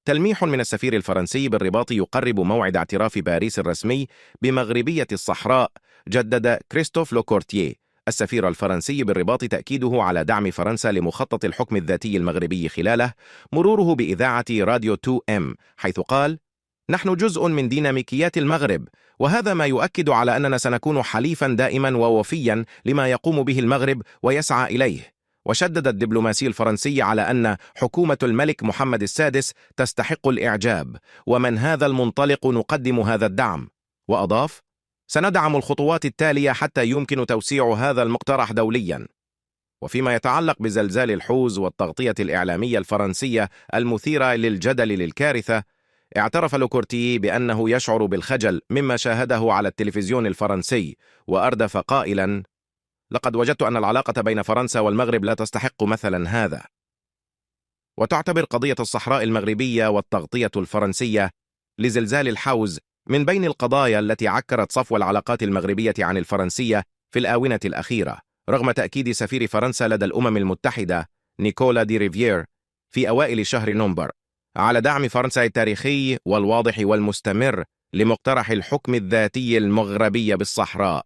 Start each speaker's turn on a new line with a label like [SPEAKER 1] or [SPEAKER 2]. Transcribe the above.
[SPEAKER 1] تلميح من السفير الفرنسي بالرباط يقرب موعد اعتراف باريس الرسمي بمغربية الصحراء. جدد كريستوف لوكورتيه السفير الفرنسي بالرباط تأكيده على دعم فرنسا لمخطط الحكم الذاتي المغربي خلاله موروره بإذاعة راديو 2M، حيث قال: نحن جزء من ديناميكيات المغرب، وهذا ما يؤكد على أننا سنكون حليفا دائما ووفيا لما يقوم به المغرب ويسعى إليه. وشدد الدبلوماسي الفرنسي على أن حكومة الملك محمد السادس تستحق الإعجاب، ومن هذا المنطلق نقدم هذا الدعم. وأضاف: سندعم الخطوات التالية حتى يمكن توسيع هذا المقترح دوليا. وفيما يتعلق بزلزال الحوز والتغطية الإعلامية الفرنسية المثيرة للجدل للكارثة، اعترف لوكورتيه بأنه يشعر بالخجل مما شاهده على التلفزيون الفرنسي، وأردف قائلا: لقد وجدت أن العلاقة بين فرنسا والمغرب لا تستحق مثلا هذا. وتعتبر قضية الصحراء المغربية والتغطية الفرنسية لزلزال الحوز من بين القضايا التي عكرت صفو العلاقات المغربية عن الفرنسية في الآونة الأخيرة، رغم تأكيد سفير فرنسا لدى الأمم المتحدة نيكولا دي ريفيير في أوائل شهر نوفمبر على دعم فرنسا التاريخي والواضح والمستمر لمقترح الحكم الذاتي المغربي بالصحراء.